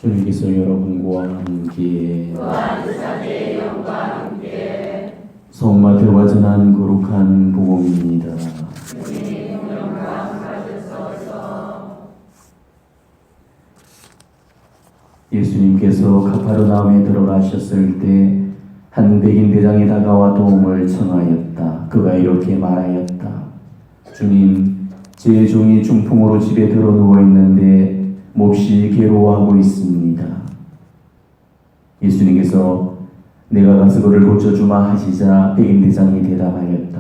주님께서 여러분과 함께 성마태와 전한 거룩한 복음입니다. 예수님께서 가파르나움에 들어가셨을 때 한 백인 대장이 다가와 도움을 청하였다. 그가 이렇게 말하였다. 주님, 제 종이 중풍으로 집에 들어 누워 있는데 몹시 괴로워하고 있습니다. 예수님께서 내가 가서 그를 고쳐주마 하시자 백인 대장이 대답하였다.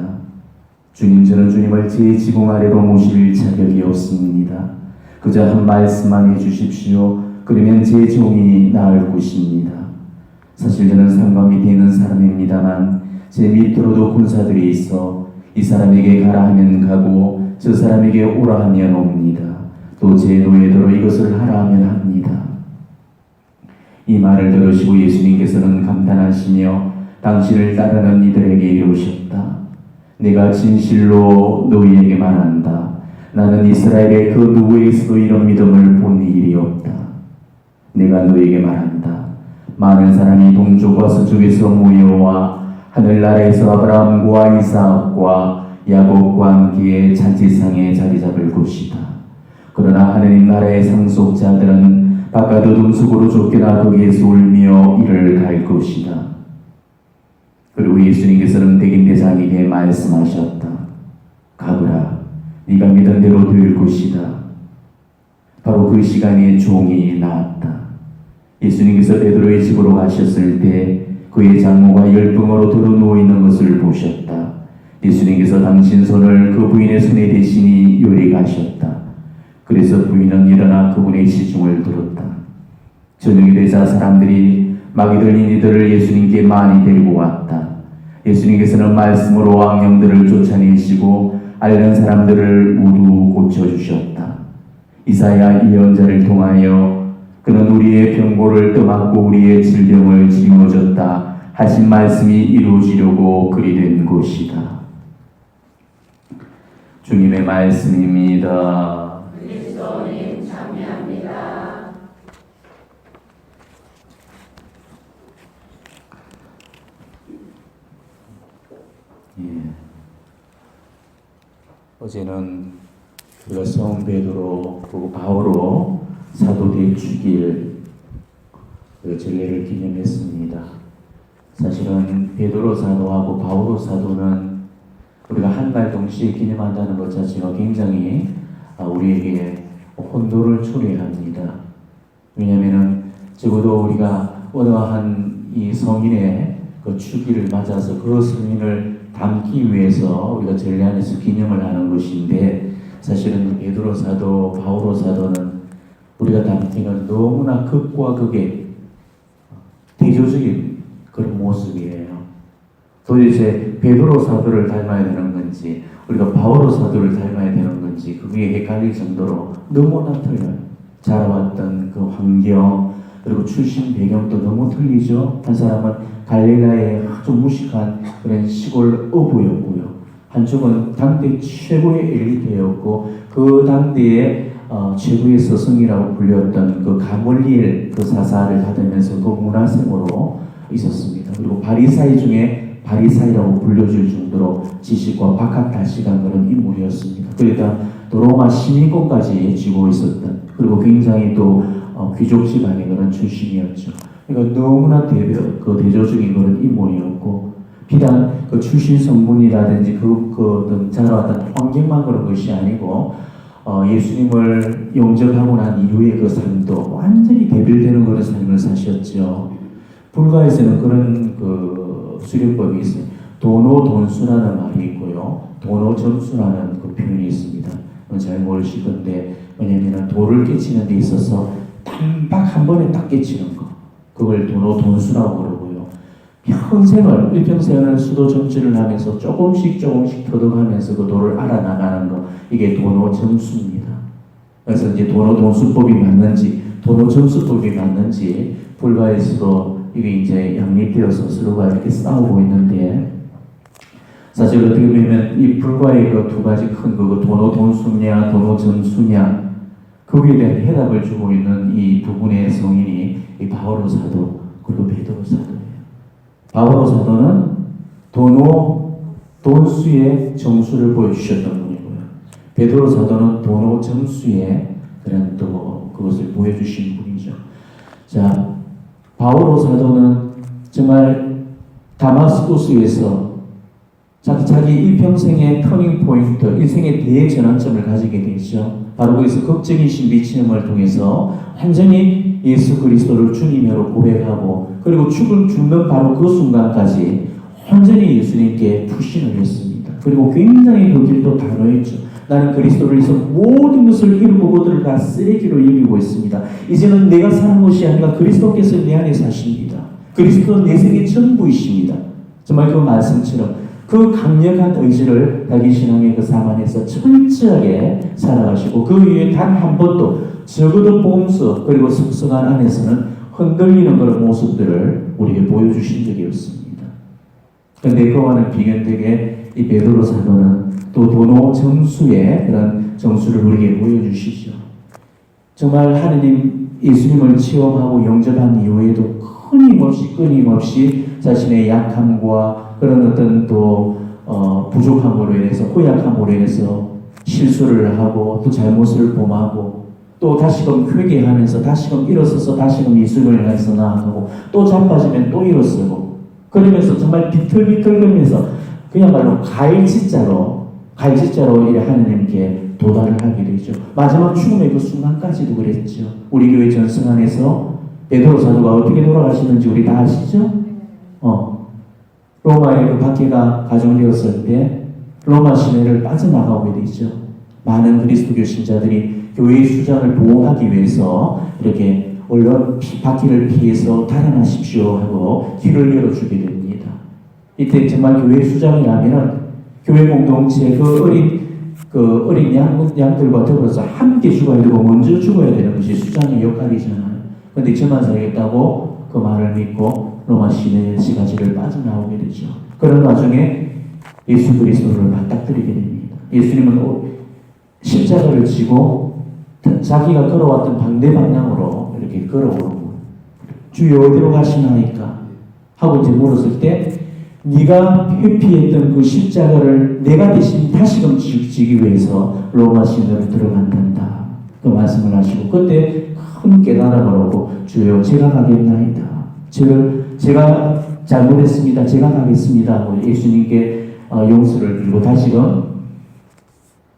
주님, 저는 주님을 제 지붕 아래로 모실 자격이 없습니다. 그저 한 말씀만 해주십시오. 그러면 제 종이 나을 것입니다. 사실 저는 상관 밑에 있는 사람입니다만 제 밑으로도 군사들이 있어 이 사람에게 가라 하면 가고 저 사람에게 오라 하면 옵니다. 또 제 노예대로 이것을 하라 하면 합니다. 이 말을 들으시고 예수님께서는 감탄하시며 당신을 따르는 이들에게 이르셨다. 내가 진실로 너희에게 말한다. 나는 이스라엘의 그 누구에게서도 이런 믿음을 본 일이 없다. 내가 너희에게 말한다. 많은 사람이 동쪽과 서쪽에서 모여와 하늘나라에서 아브라함과 이삭과 야곱과 함께 잔치상에 자리 잡을 것이다. 그러나 하느님 나라의 상속자들은 바깥 어둠 속으로 쫓겨나 거기에서 울며 이를 갈 것이다. 그리고 예수님께서는 백인 대장에게 말씀하셨다. 가거라. 네가 믿은 대로 될 것이다. 바로 그 시간에 종이 나왔다. 예수님께서 베드로의 집으로 가셨을 때 그의 장모가 열병으로 들어 누워있는 것을 보셨다. 예수님께서 당신 손을 그 부인의 손에 대시니 요리가셨다. 그래서 부인은 일어나 그분의 시중을 들었다. 저녁이 되자 사람들이 마귀 들린 이들을 예수님께 많이 데리고 왔다. 예수님께서는 말씀으로 악령들을 쫓아내시고 앓는 사람들을 모두 고쳐주셨다. 이사야 예언자를 통하여 그는 우리의 병고를 떠맡고 우리의 질병을 짊어졌다 하신 말씀이 이루어지려고 그리 된 것이다. 주님의 말씀입니다. 그리스도님 참여합니다. 어제는 우리가 성 베드로 그리고 바오로 사도 대축일 전례를 기념했습니다. 사실은 베드로 사도하고 바오로 사도는 우리가 한 날 동시에 기념한다는 것 자체가 굉장히 우리에게 혼돈을 초래합니다. 왜냐하면 적어도 우리가 어떠한 이 성인의 그 축일을 맞아서 그 성인을 담기 위해서 우리가 전례 안에서 기념을 하는 것인데, 사실은 베드로 사도, 바오로 사도는 우리가 담기는 너무나 극과 극의 대조적인 그런 모습이에요. 도대체 베드로 사도를 닮아야 되는 건지 우리가 바오로 사도를 닮아야 되는 건지 그게 헷갈릴 정도로 너무나 틀려요. 자라왔던 그 환경 그리고 출신 배경도 너무 틀리죠. 한 사람은 갈릴라의 아주 무식한 그런 시골 어부였고요. 한쪽은 당대 최고의 엘리트였고 그 당대의 최고의 스승이라고 불렸던 그 가멀리엘 그 사사를 받으면서 그 문화생으로 있었습니다. 그리고 바리사이 중에 바리사이라고 불려줄 정도로 지식과 박학다식한 그런 인물이었습니다. 그러다 또 로마 시민권까지 쥐고 있었던, 그리고 굉장히 또 귀족 집안의 그런 출신이었죠. 그러니까 너무나 대조적인 그런 인물이었고, 비단 그 출신 성분이라든지 그 자라왔던 환경만 그런 것이 아니고 예수님을 영접하고 난 이후의 그 삶도 완전히 대별되는 그런 삶을 사셨죠. 불가에서는 그런 그 수련법이 있어요. 도노돈수라는 말이 있고요, 도노점수라는 그 표현이 있습니다. 잘 모르실 건데, 왜냐하면 돌을 깨치는 데 있어서 단박 한 번에 딱 깨치는 거, 그걸 도노돈수라고 그러고요. 평생을 일평생을 수도 점수를 하면서 조금씩 터득하면서 그 돌을 알아나가는 거, 이게 도노점수입니다. 그래서 이제 도노돈수법이 맞는지 도노점수법이 맞는지 불가에서도 이게 이제 양립되어서 서로가 이렇게 싸우고 있는데, 사실 어떻게 보면 이 불과의 그 두 가지 큰 그 도노돈수냐 도노점수냐, 거기에 대한 해답을 주고 있는 이 두 분의 성인이 이 바오로 사도 그리고 베드로 사도예요. 바오로 사도는 돈수의 정수를 보여주셨던 분이고요. 베드로 사도는 도노 정수의 그런 또 그것을 보여주신 분이죠. 자, 바오로 사도는 정말 다마스쿠스에서 자기 일평생의 터닝 포인트, 인생의 대전환점을 가지게 되죠. 바로 거기서 극적인 신비 체험을 통해서 완전히 예수 그리스도를 주님으로 고백하고 그리고 죽는 바로 그 순간까지 완전히 예수님께 투신을 했습니다. 그리고 굉장히 그 길도 단호했죠. 나는 그리스도를 위해서 모든 것을 이루고 그들을 다 쓰레기로 여기고 있습니다. 이제는 내가 사는 것이 아니라 그리스도께서 내 안에 사십니다. 그리스도는 내 생의 전부이십니다. 정말 그 말씀처럼 그 강력한 의지를 자기 신앙의 그 삶 안에서 철저하게 살아가시고 그 위에 단 한 번도 적어도 복음서 그리고 성서관 안에서는 흔들리는 그런 모습들을 우리에게 보여주신 적이 없습니다. 그런데 그와는 비견되게 이 베드로 사도는 또 도노 정수의 그런 정수를 우리에게 보여주시죠. 정말 하느님 예수님을 체험하고 영접한 이후에도 끊임없이 자신의 약함과 그런 어떤 또 부족함으로 인해서 허약함으로 인해서 실수를 하고 또 잘못을 범하고 또 다시금 회개하면서 다시금 일어서서 다시금 예수님을 향해서 나아가고 또 자빠지면 또 일어서고 그러면서 정말 비틀비틀거리면서 그야말로 가일치자로 이래 하느님께 도달을 하게 되죠. 마지막 죽음의 그 순간까지도 그랬죠. 우리 교회 전승 안에서 베드로 사도가 어떻게 돌아가시는지 우리 다 아시죠? 로마의 그 박해가 가중되었을 때 로마 시내를 빠져나가게 되죠. 많은 그리스도교 신자들이 교회의 수장을 보호하기 위해서 이렇게 얼른 박해를 피해서 달아나십시오 하고 길을 열어주게 됩니다. 이때 정말 교회 수장이라면은 교회 공동체 그 어린 양들과 더불어서 함께 죽어야 되고 먼저 죽어야 되는 것이 수장의 역할이잖아요. 그런데 저만 살겠다고 그 말을 믿고 로마 시내의 시가지를 빠져나오게 되죠. 그런 와중에 예수 그리스도를 맞닥뜨리게 됩니다. 예수님은 십자가를 지고 자기가 걸어왔던 반대 방향으로 이렇게 걸어오고 주여 어디로 가시나이까 하고 이제 물었을 때 네가 회피했던 그 십자가를 내가 대신 다시금 지기 위해서 로마 시내로 들어간단다. 그 말씀을 하시고 그때 큰 깨달음을 얻고 주여 제가 가겠나이다. 제가 잘못했습니다. 제가 가겠습니다. 하고 예수님께 용서를 빌고 다시금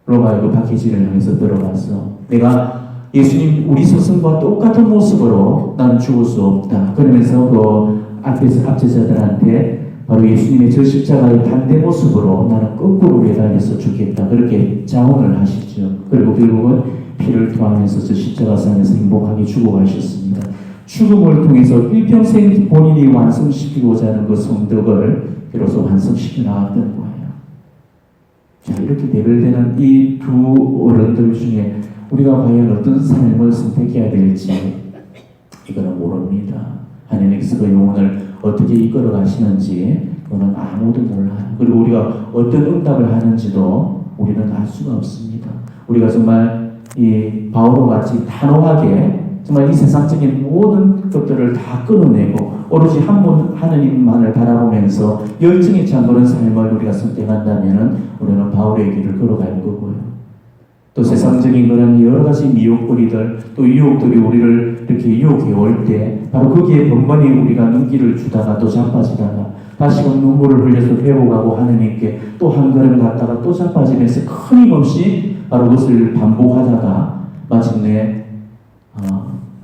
로마의 그 박해지를 향해서 들어가서 내가 예수님 우리 스승과 똑같은 모습으로 나는 죽을 수 없다. 그러면서 그 앞제자들한테 바로 예수님의 저 십자가의 반대 모습으로 나는 거꾸로 매달려서 죽겠다. 그렇게 자원을 하시죠. 그리고 결국은 피를 토하면서 저 십자가상에서 행복하게 죽어가셨습니다. 죽음을 통해서 일평생 본인이 완성시키고자 하는 그 성덕을 비로소 완성시켜 나왔던 거예요. 자, 이렇게 대별되는 이 두 어른들 중에 우리가 과연 어떤 삶을 선택해야 될지 이거는 모릅니다. 하나님께서 그 영혼을 어떻게 이끌어 가시는지 그거는 아무도 몰라요. 그리고 우리가 어떤 응답을 하는지도 우리는 알 수가 없습니다. 우리가 정말 이 바오로 같이 단호하게 정말 이 세상적인 모든 것들을 다 끊어내고 오로지 한 분 하느님만을 바라보면서 열정에 찬 그런 삶을 우리가 선택한다면 우리는 바울의 길을 걸어갈 거고요. 또 세상적인 그런 여러 가지 미혹거리들 또 유혹들이 우리를 이렇게 유혹해 올 때 바로 거기에 번번이 우리가 눈길을 주다가 또 자빠지다가 다시금 눈물을 흘려서 회복하고 하느님께 또 한 걸음 갔다가 또 자빠지면서 끊임없이 바로 그것을 반복하다가 마침내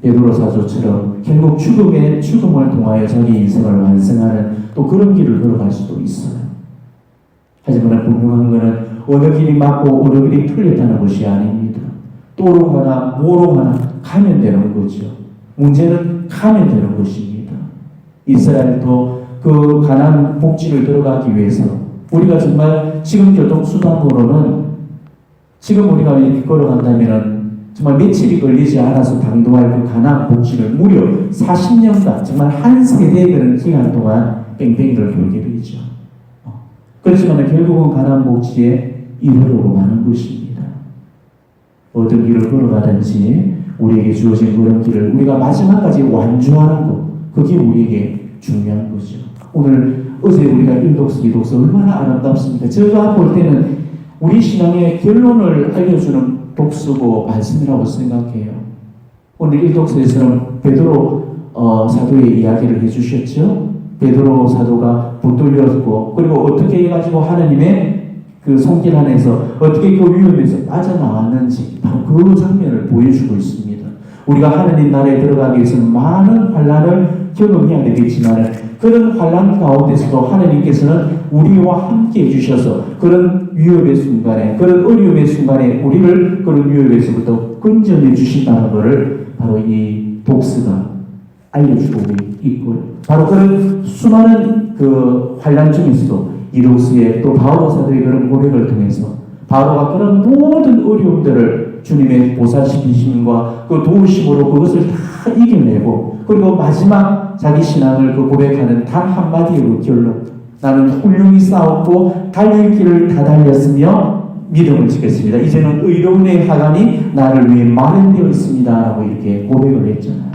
베드로 사도처럼 결국 죽음을 통하여 자기 인생을 완성하는 또 그런 길을 걸어갈 수도 있어요. 하지만 분명한 것은 어느 길이 맞고 어느 길이 틀렸다는 것이 아닙니다. 또로 가나 뭐로 가나 가면 되는 거죠. 문제는 가면 되는 것입니다. 이스라엘도 그 가나안 복지를 들어가기 위해서 우리가 정말 지금 교통수단으로는 지금 우리가 이렇게 걸어간다면 정말 며칠이 걸리지 않아서 당도할 그 가나안 복지를 무려 40년간 정말 한 세대의 그런 기간 동안 뺑뺑이를 돌게 되죠. 그렇지만 결국은 가나안 복지에 이르러 가는 것입니다. 어떤 길을 걸어가든지 우리에게 주어진 그런 길을 우리가 마지막까지 완주하는 것, 그게 우리에게 중요한 거죠. 어제 우리가 일독서, 이독서 얼마나 아름답습니까? 제가 볼 때는 우리 신앙의 결론을 알려주는 독서고 말씀이라고 생각해요. 오늘 일독서에서는 베드로 사도의 이야기를 해주셨죠. 베드로 사도가 붙들렸고, 그리고 어떻게 해가지고 하나님의 그 손길 안에서 어떻게 그 위험에서 빠져나왔는지 바로 그 장면을 보여주고 있습니다. 우리가 하나님 나라에 들어가기 위해서는 많은 환난을 경험해야 되겠지만 그런 환난 가운데서도 하나님께서는 우리와 함께 해주셔서 그런 위협의 순간에, 그런 어려움의 순간에 우리를 그런 위협에서부터 건져내 주신다는 것을 바로 이 독서가 알려주고 있고요. 바로 그런 수많은 그 환난 중에서도 이 독서의 또 바오로 사도의 그런 고백을 통해서 바오로가 그런 모든 어려움들을 주님의 보살피심과 그 도우심으로 그것을 다 이겨내고, 그리고 마지막 자기 신앙을 그 고백하는 단 한마디의 그 결론, 나는 훌륭히 싸웠고 달릴 길을 다 달렸으며 믿음을 지켰습니다. 이제는 의로움의 하간이 나를 위해 마련되어 있습니다 라고 이렇게 고백을 했잖아요.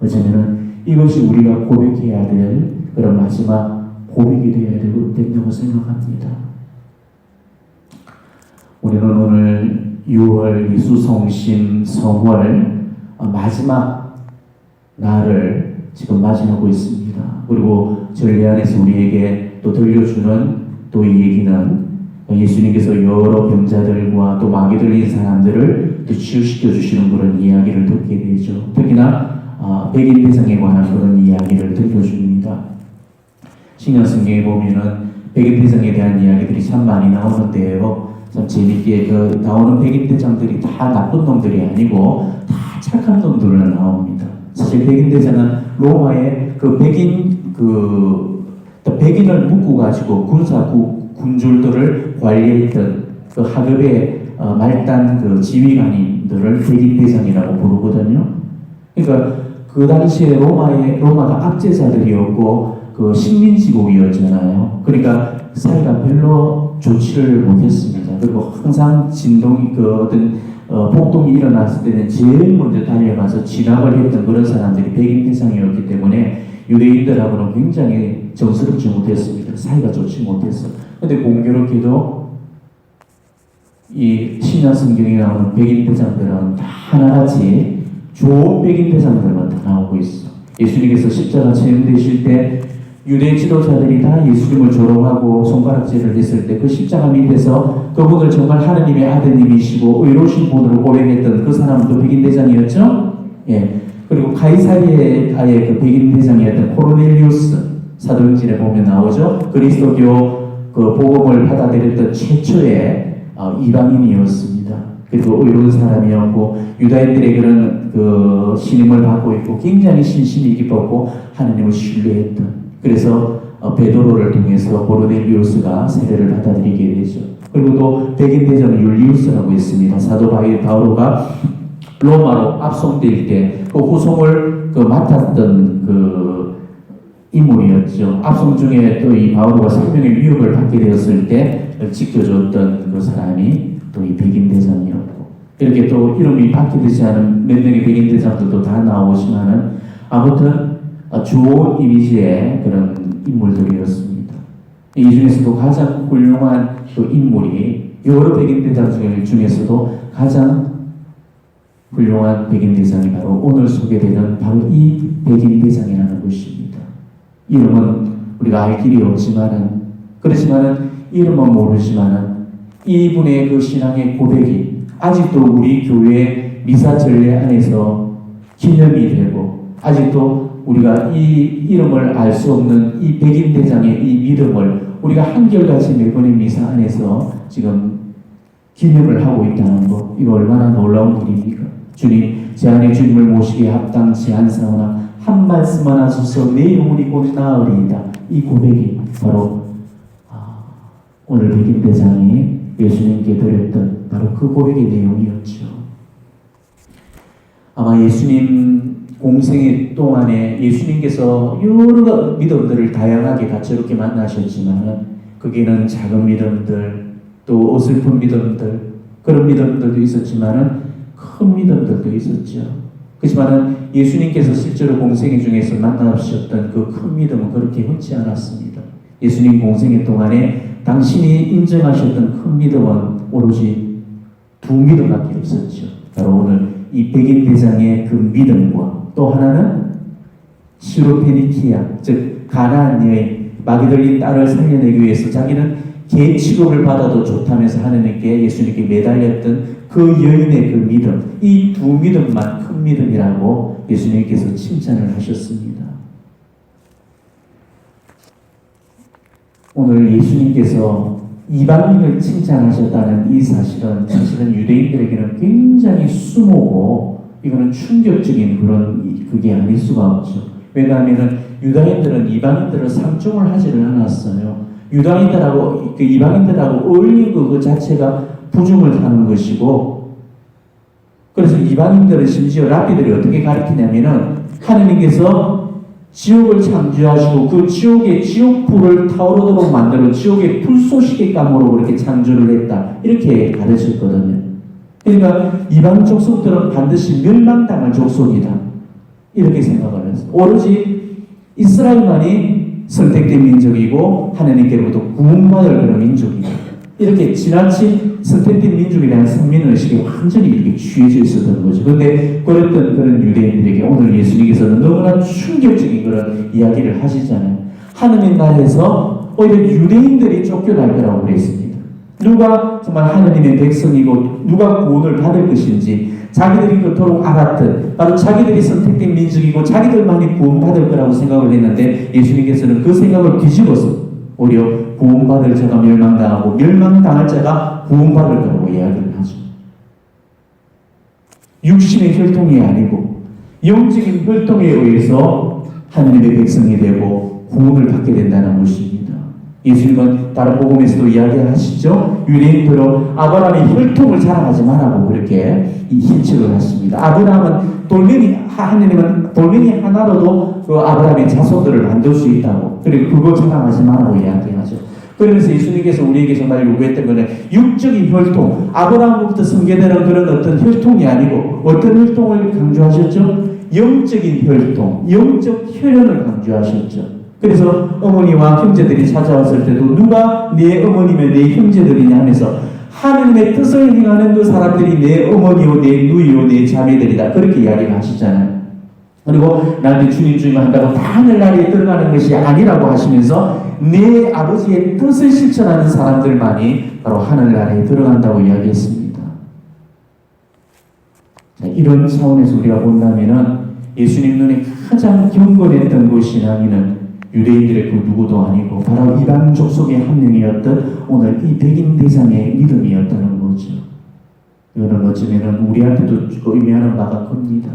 어쩌면은 이것이 우리가 고백해야 될 그런 마지막 고백이 되어야 된다고 생각합니다. 우리는 오늘 6월 예수성심 성월 마지막 날을 지금 맞이하고 있습니다. 그리고 전례 안에서 우리에게 또 들려주는 또 이 얘기는 예수님께서 여러 병자들과 또 마귀 들린 사람들을 또 치유시켜 주시는 그런 이야기를 듣게 되죠. 특히나 백인 대상에 관한 그런 이야기를 들려줍니다. 신약 성경에 보면은 백인 대장에 대한 이야기들이 참 많이 나오는데요. 참 재밌게 그 나오는 백인 대장들이 다 나쁜 놈들이 아니고 다 착한 놈들로 나옵니다. 사실 백인 대장은 로마의 그 백인을 묶고 가지고 군줄들을 관리했던 그 하급의 말단 그 지휘관님들을 백인 대장이라고 부르거든요. 그러니까 그 당시에 로마가 압제자들이었고 그 식민지국이었잖아요. 그러니까 사회가 별로 좋지를 못했습니다. 그리고 항상 폭동이 일어났을 때는 제일 먼저 달려가서 진압을 했던 그런 사람들이 백인 대상이었기 때문에 유대인들하고는 굉장히 정스럽지 못했습니다. 사이가 좋지 못했어. 근데 공교롭게도 이 신약 성경에 나오는 백인 대장들은 다 하나같이 좋은 백인 대장들만 다 나오고 있어. 예수님께서 십자가 체험되실 때 유대 지도자들이 다 예수님을 조롱하고 손가락질을 했을 때 그 십자가 밑에서 그분을 정말 하나님의 아드님이시고 의로우신 분으로 고백했던 그 사람은 또 백인 대장이었죠. 예. 그리고 가이사리아의 그 백인 대장이었던 코르넬리우스 사도행전에 보면 나오죠. 그리스도교 그 복음을 받아들였던 최초의 이방인이었습니다. 그리고 의로운 사람이었고 유다인들의 그런 그 신임을 받고 있고 굉장히 신심이 깊었고 하나님을 신뢰했던, 그래서 베드로를 통해서 고르넬리우스가 세례를 받아들이게 되죠. 그리고 또 백인 대장 율리우스라고 있습니다. 사도 바오로가 로마로 압송될 때 그 후송을 맡았던 그 인물이었죠. 압송 중에 또 이 바오로가 생명의 위협을 받게 되었을 때 지켜줬던 그 사람이 또 이 백인 대장이었고, 이렇게 또 이름이 바뀌지 않은 몇 명의 백인 대장들도 다 나오지만은 아무튼 좋은 이미지의 그런 인물들이었습니다. 이 중에서도 가장 훌륭한 그 인물이 여러 백인 대장 중에서도 가장 훌륭한 백인 대장이 바로 오늘 소개되는 바로 이 백인 대장이라는 것입니다. 이름은 우리가 알 길이 없지만은, 그렇지만은 이름은 모르지만은 이분의 그 신앙의 고백이 아직도 우리 교회 미사 전례 안에서 기념이 되고, 아직도 우리가 이 이름을 알 수 없는 이 백인 대장의 이 믿음을 우리가 한결같이 매번의 미사 안에서 지금 기념을 하고 있다는 것, 이거 얼마나 놀라운 일입니까? 주님, 제 안에 주님을 모시기에 합당치 않사오나 한 말씀만 하소서 내 영혼이 곧 나으리이다. 이 고백이 바로 오늘 백인 대장이 예수님께 드렸던 바로 그 고백의 내용이었죠. 아마 예수님 공생의 동안에 예수님께서 여러 믿음들을 다양하게 다채롭게 만나셨지만, 거기는 작은 믿음들, 또 어설픈 믿음들, 그런 믿음들도 있었지만은 큰 믿음들도 있었죠. 그렇지만은 예수님께서 실제로 공생애 중에서 만나셨던 그 큰 믿음은 그렇게 흔치 않았습니다. 예수님 공생애 동안에 당신이 인정하셨던 큰 믿음은 오로지 두 믿음밖에 없었죠. 바로 오늘 이 백인 대장의 그 믿음과 또 하나는 시로페니키아, 즉 가나안 여인 마귀 들린 딸을 살려내기 위해서 자기는 개 취급을 받아도 좋다면서 하나님께 예수님께 매달렸던 그 여인의 그 믿음, 이 두 믿음만 큰 믿음이라고 예수님께서 칭찬을 하셨습니다. 오늘 예수님께서 이방인을 칭찬하셨다는 이 사실은 유대인들에게는 굉장히 수모고 이거는 충격적인 그런 그게 아닐 수가 없죠. 왜냐하면 유다인들은 이방인들을 상종을 하지를 않았어요. 유다인들하고 이방인들하고 어울리는 그 자체가 부정을 하는 것이고, 그래서 이방인들은 심지어 랍비들이 어떻게 가르치냐면은 하느님께서 지옥을 창조하시고 그 지옥의 지옥불을 타오르도록 만들어 지옥의 불쏘시개 감으로 그렇게 창조를 했다, 이렇게 가르쳤거든요. 그러니까 이방 족속들은 반드시 멸망당할 족속이다, 이렇게 생각을 했어요. 오로지 이스라엘만이 선택된 민족이고 하나님께로부터 구원받을 그런 민족이다, 이렇게 지나친 선택된 민족에 대한 선민의식이 완전히 이렇게 취해져 있었던 거죠. 그런데 그랬던 그런 유대인들에게 오늘 예수님께서는 너무나 충격적인 그런 이야기를 하시잖아요. 하느님 나라에서 오히려 유대인들이 쫓겨날 거라고 그랬습니다. 누가 정말 하느님의 백성이고 누가 구원을 받을 것인지 자기들이 그토록 알았던 바로 자기들이 선택된 민족이고 자기들만이 구원받을 거라고 생각을 했는데 예수님께서는 그 생각을 뒤집어서 오히려 구원받을 자가 멸망당하고 멸망당할 자가 구원받을 거라고 이야기를 하죠. 육신의 혈통이 아니고 영적인 혈통에 의해서 하나님의 백성이 되고 구원을 받게 된다는 것입니다. 예수님은 다른 복음에서도 이야기하시죠. 유대인들로 아브라함의 혈통을 자랑하지 말라고 그렇게 힌치를 하십니다. 하느님은 돌멩이 하나로도 그 아브라함의 자손들을 만들 수 있다고, 그리고 그거 자랑하지 말라고 이야기하죠. 그러면서 예수님께서 우리에게 정말 요구했던 것은 육적인 혈통, 아브라함부터 성계되는 그런 어떤 혈통이 아니고 어떤 혈통을 강조하셨죠? 영적인 혈통, 영적 혈연을 강조하셨죠. 그래서 어머니와 형제들이 찾아왔을 때도 누가 내 어머니며 내 형제들이냐 하면서 하느님의 뜻을 행하는 그 사람들이 내 어머니요 내 누이요 내 자매들이다, 그렇게 이야기를 하시잖아요. 그리고 나한테 주님 한다고 다 하늘나라에 들어가는 것이 아니라고 하시면서 내 아버지의 뜻을 실천하는 사람들만이 바로 하늘나라에 들어간다고 이야기했습니다. 자, 이런 차원에서 우리가 본다면은 예수님 눈에 가장 경건했던 것이라면은 유대인들의 그 누구도 아니고 바로 이방 족속의 한 명이었던 오늘 이 백인 대장의 믿음이었다는 거죠. 이거는 어쩌면 우리한테도 의미하는 바가 큽니다.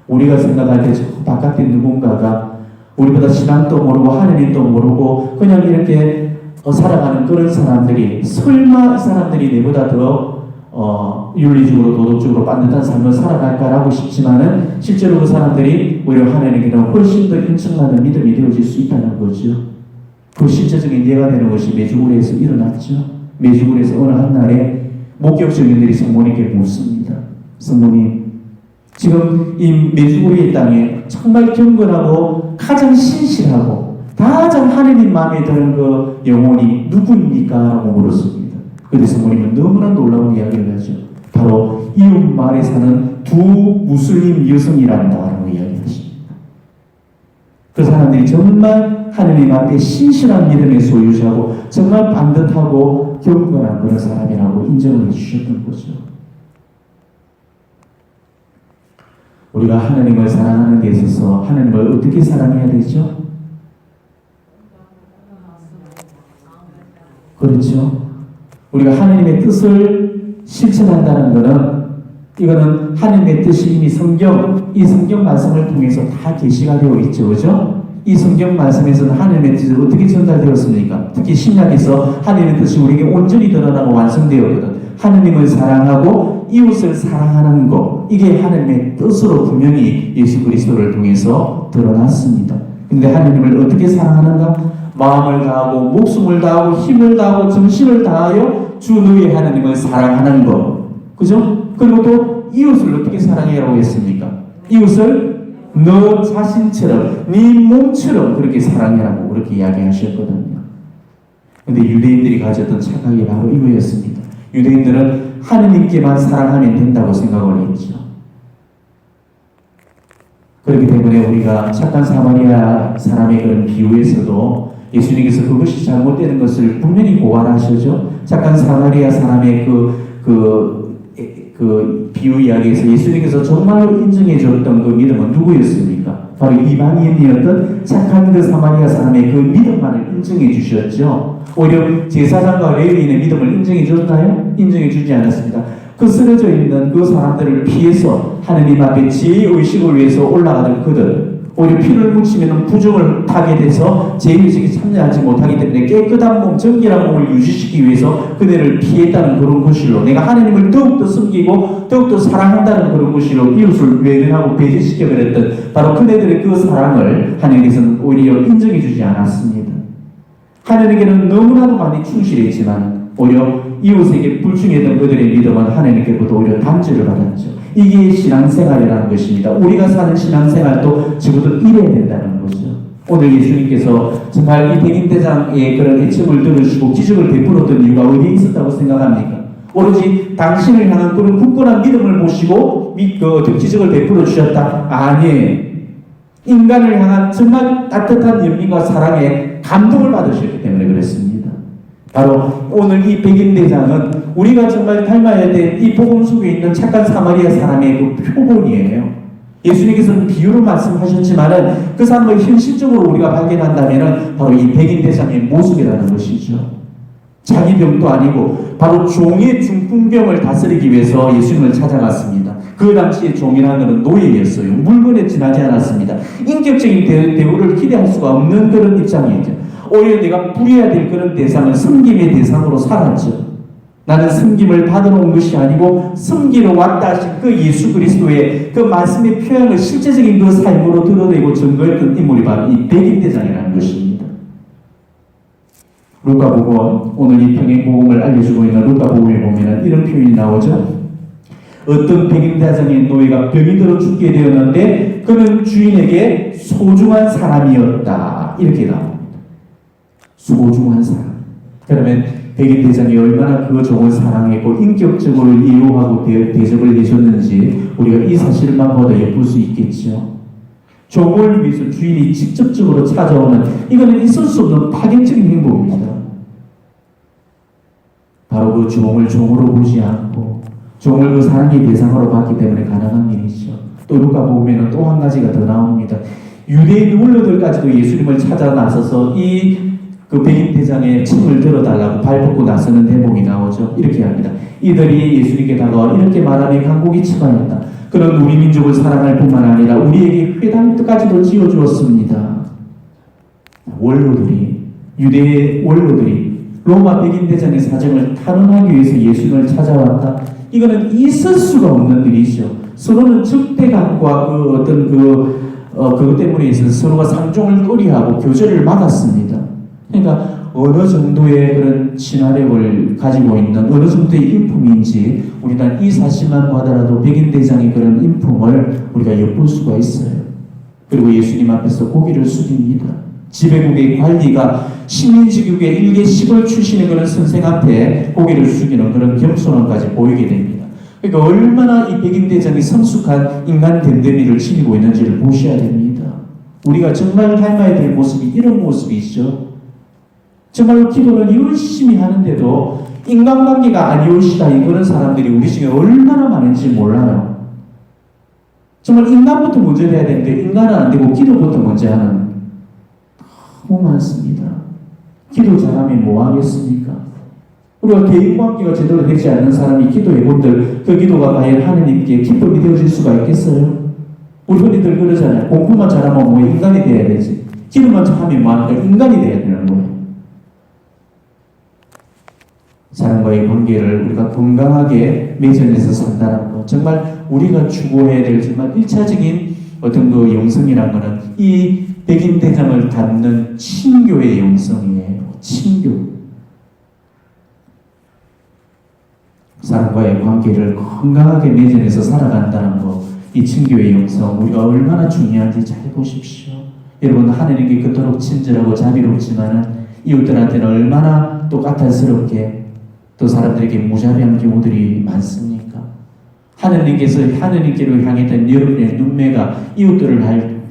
우리가 생각할 때 저 바깥에 누군가가 우리보다 신앙도 모르고 하느님도 모르고 그냥 이렇게 살아가는 그런 사람들이 설마 이 사람들이 내보다 더 윤리적으로 도덕적으로 반듯한 삶을 살아갈까라고 싶지만은 실제로 그 사람들이 오히려 하나님께는 훨씬 더 인정받는 믿음이 되어질 수 있다는 거죠. 그 실제적인 예가 되는 것이 메주고리에서 일어났죠. 메주고리에서 어느 한날에 목격증인들이 성모님께 묻습니다. 성모님, 지금 이 메주고리의 땅에 정말 경건하고 가장 신실하고 가장 하느님 마음에 드는 그 영혼이 누구입니까? 라고 물었습니다. 그래서 성모님은 너무나 놀라운 이야기를 하죠. 바로 이웃 마을에 사는 두 무슬림 여성이란다 라고 이야기하십니다. 그 사람들이 정말 하느님 앞에 신실한 믿음의 소유자고 정말 반듯하고 경건한 그런 사람이라고 인정을 해주셨던 거죠. 우리가 하나님을 사랑하는 데 있어서 하나님을 어떻게 사랑해야 되죠? 그렇죠. 우리가 하나님의 뜻을 실천한다는 것은 이거는 하나님의 뜻이 이미 이 성경 말씀을 통해서 다 계시가 되어 있죠. 그죠? 이 성경 말씀에서는 하나님의 뜻이 어떻게 전달되었습니까? 특히 신약에서 하나님의 뜻이 우리에게 온전히 드러나고 완성되었거든. 하나님을 사랑하고 이웃을 사랑하는 것, 이게 하나님의 뜻으로 분명히 예수 그리스도를 통해서 드러났습니다. 근데 하나님을 어떻게 사랑하는가? 마음을 다하고 목숨을 다하고 힘을 다하고 정신을 다하여 주 너희 하나님을 사랑하는 것, 그죠? 그리고 또 이웃을 어떻게 사랑해라고 했습니까? 이웃을 너 자신처럼, 네 몸처럼 그렇게 사랑해라고 그렇게 이야기하셨거든요. 근데 유대인들이 가졌던 착각이 바로 이거였습니다. 유대인들은 하느님께만 사랑하면 된다고 생각을 했죠. 그렇기 때문에 우리가 착한 사마리아 사람의 그런 비유에서도 예수님께서 그것이 잘못되는 것을 분명히 고발하시죠. 착한 사마리아 사람의 그 비유 이야기에서 예수님께서 정말로 인정해 줬던 그 믿음은 누구였습니까? 바로 이방인이었던 착한 그 사마리아 사람의 그 믿음만을 인정해 주셨죠. 오히려 제사장과 레위인의 믿음을 인정해 줬나요? 인정해 주지 않았습니다. 그 쓰러져 있는 그 사람들을 피해서 하느님 앞에 제의식을 위해서 올라가던 그들, 오히려 피를 묻히면 부정을 타게 돼서 제의식에 참여하지 못하기 때문에 깨끗한 몸, 정결한 몸을 유지시키기 위해서 그들을 피했다는 그런 것일로, 내가 하느님을 더욱더 섬기고 더욱더 사랑한다는 그런 것일로 이웃을 외면하고 배제시켜버렸던 바로 그네들의 그 사랑을 하느님께서는 오히려 인정해 주지 않았습니다. 하느님께는 너무나도 많이 충실했지만 오히려 이웃에게 불충했던 그들의 믿음은 하나님께로부터 오히려 단죄를 받았죠. 이게 신앙생활이라는 것입니다. 우리가 사는 신앙생활도 적어도 이래야 된다는 거죠. 오늘 예수님께서 정말 이 백인대장의 그런 애청을 들으시고 기적을 베풀었던 이유가 어디에 있었다고 생각합니까? 오로지 당신을 향한 그런 굳건한 믿음을 보시고 기적을 베풀어 주셨다? 아니에요. 인간을 향한 정말 따뜻한 연민과 사랑에 감동을 받으셨기 때문에 그렇습니다. 바로 오늘 이 백인대장은 우리가 정말 닮아야 될 이 복음 속에 있는 착한 사마리아 사람의 그 표본이에요. 예수님께서는 비유로 말씀하셨지만은 그 사람을 현실적으로 우리가 발견한다면은 바로 이 백인대장의 모습이라는 것이죠. 자기 병도 아니고 바로 종의 중풍병을 다스리기 위해서 예수님을 찾아갔습니다. 그 당시에 종이라는 것은 노예였어요. 물건에 지나지 않았습니다. 인격적인 대우를 기대할 수가 없는 그런 입장이죠. 오히려 내가 부려야 될 그런 대상은 섬김의 대상으로 살았죠. 나는 섬김을 받으러 온 것이 아니고 섬기러 왔다 하신 그 예수 그리스도의 그 말씀의 표현을 실제적인 그 삶으로 드러내고 증거했던 인물이 바로 이 백인대장이라는 것입니다. 루카복음, 오늘 이 평행복음을 알려주고 있는 루카복음에 보면 이런 표현이 나오죠. 어떤 백인대장의 노예가 병이 들어 죽게 되었는데 그는 주인에게 소중한 사람이었다. 이렇게 나옵니다. 소중한 사람. 그러면 백인대장이 얼마나 그 종을 사랑했고 인격적으로 이용하고 대접을 해줬는지 우리가 이 사실만 보다 엿볼 수 있겠죠. 종을 위해서 주인이 직접적으로 찾아오는, 이거는 있을 수 없는 파격적인 행동입니다. 바로 그 종을 종으로 보지 않고 종을 그 사랑의 대상으로 봤기 때문에 가능한 일이죠. 또 누가 보면 또 한 가지가 더 나옵니다. 유대인 원로들까지도 예수님을 찾아 나서서 그 백인대장의 침을 들어달라고 발벗고 나서는 대목이 나오죠. 이렇게 합니다. 이들이 예수님께 다가와 이렇게 말하니 강국이 치마였다. 그는 우리 민족을 사랑할 뿐만 아니라 우리에게 회당까지도 지어주었습니다. 원로들이, 유대 원로들이 로마 백인대장의 사정을 탄원하기 위해서 예수님을 찾아왔다. 이거는 있을 수가 없는 일이죠. 서로는 적대감과 그것 때문에 있어서 서로가 상종을 꺼리하고 교제를 막았습니다. 그러니까 어느 정도의 그런 친화력을 가지고 있는 어느 정도의 인품인지 우리는 이 사실만 보더라도 백인대장의 그런 인품을 우리가 엿볼 수가 있어요. 그리고 예수님 앞에서 고개를 숙입니다. 지배국의 관리가 식민지국의 일개 시골 출신의 그런 선생 앞에 고개를 숙이는 그런 겸손함까지 보이게 됩니다. 그러니까 얼마나 이 백인대장이 성숙한 인간 됨됨이를 지니고 있는지를 보셔야 됩니다. 우리가 정말 닮아야 될 모습이 이런 모습이죠. 정말로 기도를 열심히 하는데도 인간관계가 아니오시다 이런 사람들이 우리 중에 얼마나 많은지 몰라요. 정말 인간부터 먼저 해야 되는데 인간은 안 되고 기도부터 먼저 하는 너무 많습니다. 기도 잘하면 뭐 하겠습니까? 우리가 개인관계가 제대로 되지 않는 사람이 기도해본들 그 기도가 과연 하느님께 기쁨이 되어질 수가 있겠어요? 우리 흔히들 그러잖아요. 공부만 잘하면 뭐 인간이 돼야 되지. 기도만 잘하면 뭐 하니까 인간이 돼야 되는 거예요. 사람과의 관계를 우리가 건강하게 맺어내서 산다는 것, 정말 우리가 추구해야 될 정말 1차적인 어떤 그 영성이라는 것은 이 백인대장을 닮는 친교의 영성이에요. 친교. 사람과의 관계를 건강하게 맺어내서 살아간다는 것, 이 친교의 영성 우리가 얼마나 중요한지 잘 보십시오. 여러분, 하느님께 그토록 친절하고 자비롭지만은 이웃들한테는 얼마나 또 까탈스럽게 또 사람들에게 무자비한 경우들이 많습니까? 하느님께서 하느님께로 향했던 여러분의 눈매가 이웃들을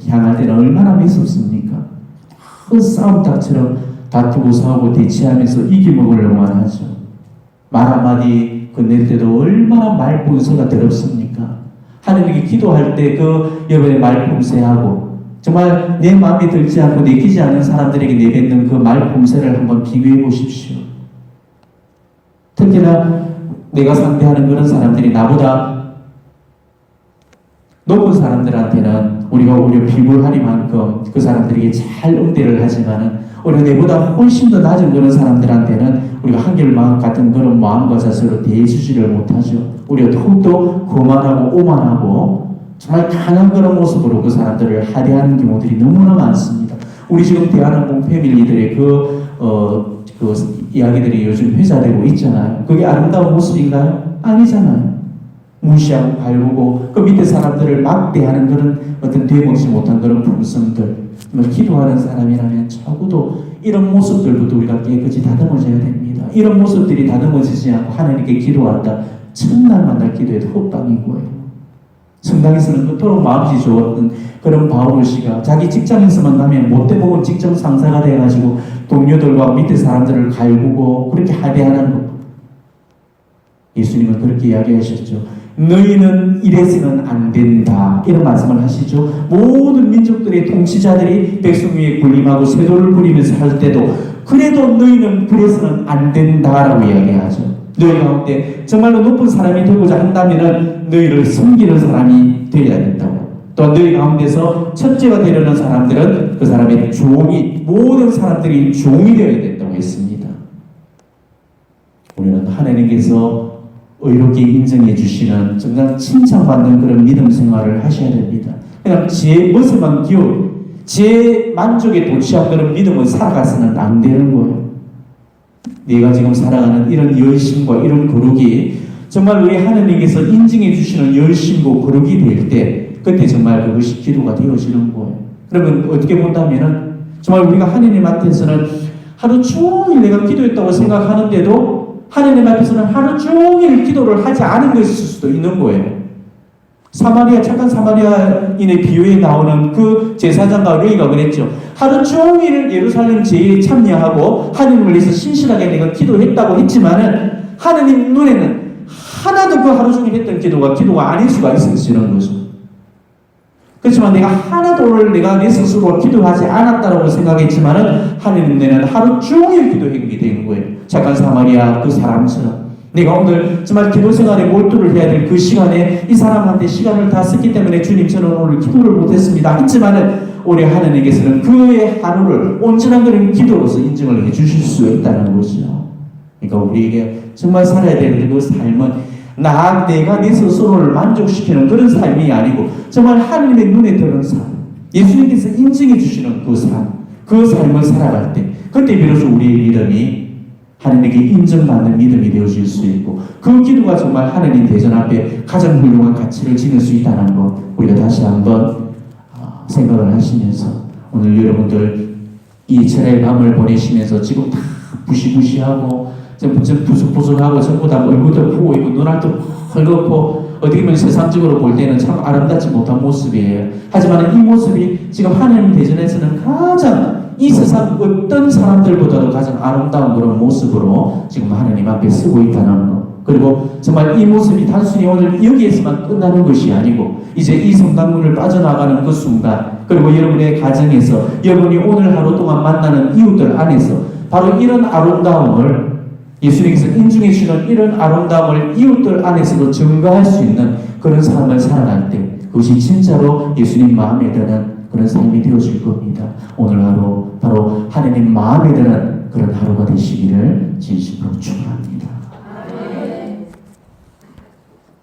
향할 때는 얼마나 매섭습니까? 큰 싸움닭처럼 다투고 싸우고 대치하면서 이기먹으려고만 하죠. 말 한마디 건넬 때도 얼마나 말본세가 더럽습니까? 하느님께 기도할 때 그 여러분의 말품새하고 정말 내 마음에 들지 않고 내키지 않는 사람들에게 내뱉는 그 말품새를 한번 비교해 보십시오. 특히나 내가 상대하는 그런 사람들이 나보다 높은 사람들한테는 우리가 오히려 비굴하리만큼 그 사람들에게 잘 응대를 하지만은 오히려 내보다 훨씬 더 낮은 그런 사람들한테는 우리가 한결마음 같은 그런 마음과 자세로 대해주지를 못하죠. 우리가 더욱더 거만하고 오만하고 정말 강한 그런 모습으로 그 사람들을 하대하는 경우들이 너무나 많습니다. 우리 지금 대한항공 패밀리들의 그 이야기들이 요즘 회자되고 있잖아요. 그게 아름다운 모습인가요? 아니잖아요. 무시하고 갈구고 그 밑에 사람들을 막대하는 그런 어떤 되먹지 못한 그런 품성들. 기도하는 사람이라면 적어도 이런 모습들부터 우리가 깨끗이 다듬어져야 됩니다. 이런 모습들이 다듬어지지 않고 하나님께 기도한다. 첫날 만날 기도에도 헛방인 거예요. 성당에서는 그토록 마음이 좋았던 그런 바울 씨가 자기 직장에서만 가면 못돼 먹은 직장 상사가 돼가지고 동료들과 밑에 사람들을 갈구고 그렇게 하대하는 것. 예수님은 그렇게 이야기하셨죠. 너희는 이래서는 안 된다. 이런 말씀을 하시죠. 모든 민족들의 통치자들이 백성 위에 군림하고 쇠돌을 부리면서 할 때도 그래도 너희는 그래서는 안 된다라고 이야기하죠. 너희 가운데 정말로 높은 사람이 되고자 한다면 너희를 섬기는 사람이 되어야 된다고. 또 너희 가운데서 첫째가 되려는 사람들은 그 사람의 종이, 모든 사람들이 종이 되어야 된다고 했습니다. 우리는 하나님께서 의롭게 인정해 주시는 정말 칭찬받는 그런 믿음 생활을 하셔야 됩니다. 그냥 제 멋에만 기어 제 만족에 도취한 그런 믿음을 살아가서는 안 되는 거예요. 내가 지금 살아가는 이런 열심과 이런 거룩이 정말 우리 하나님께서 인증해 주시는 열심고 거룩이 될 때 그때 정말 그것이 기도가 되어지는 거예요. 그러면 어떻게 본다면은 정말 우리가 하나님 앞에서는 하루 종일 내가 기도했다고 생각하는데도 하나님 앞에서는 하루 종일 기도를 하지 않은 것일 수도 있는 거예요. 착한 사마리아인의 비유에 나오는 그 제사장과 레위가 그랬죠. 하루 종일 예루살렘 제의에 참여하고 하나님을 위해서 신실하게 내가 기도했다고 했지만은 하나님 눈에는 하나도 그 하루 종일 했던 기도가 아닐 수가 있으시는 거죠. 그렇지만 내가 하나도 오늘 내가 내 스스로 기도하지 않았다고 생각했지만은 하나님 눈에는 하루 종일 기도한 게 되는 거예요. 착한 사마리아 그 사람처럼. 내가 오늘 정말 기도 생활에 몰두를 해야 될 그 시간에 이 사람한테 시간을 다 썼기 때문에 주님 저는 오늘 기도를 못했습니다. 했지만은 우리 하나님께서는 그의 하루를 온전한 그런 기도로서 인정을 해주실 수 있다는 거죠. 그러니까 우리에게 정말 살아야 되는 그 삶은 내가 내 스스로를 만족시키는 그런 삶이 아니고 정말 하나님의 눈에 드는 삶, 예수님께서 인정해 주시는 그 삶, 그 삶을 살아갈 때 그때 비로소 우리의 믿음이 하나님에게 인정받는 믿음이 되어질 수 있고 그 기도가 정말 하나님 대전 앞에 가장 훌륭한 가치를 지닐 수 있다는 것 우리가 다시 한번 생각을 하시면서 오늘 여러분들 이 철의 밤을 보내시면서 지금 다 부시부시하고 좀 부석부석하고 전부 다 얼굴도 부어 있고 눈알도 헐겁고 어떻게 보면 세상적으로 볼 때는 참 아름답지 못한 모습이에요. 하지만 이 모습이 지금 하나님 대전에서는 가장 이 세상 어떤 사람들보다도 가장 아름다운 그런 모습으로 지금 하나님 앞에 쓰고 있다는 것. 그리고 정말 이 모습이 단순히 오늘 여기에서만 끝나는 것이 아니고 이제 이 성당문을 빠져나가는 그 순간 그리고 여러분의 가정에서 여러분이 오늘 하루 동안 만나는 이웃들 안에서 바로 이런 아름다움을 예수님께서 인중해 주시는 이런 아름다움을 이웃들 안에서도 증거할 수 있는 그런 삶을 살아갈 때 그것이 진짜로 예수님 마음에 드는 그런 삶이 되어질 겁니다. 오늘 하루 바로 하나님 마음에 드는 그런 하루가 되시기를 진심으로 축원합니다.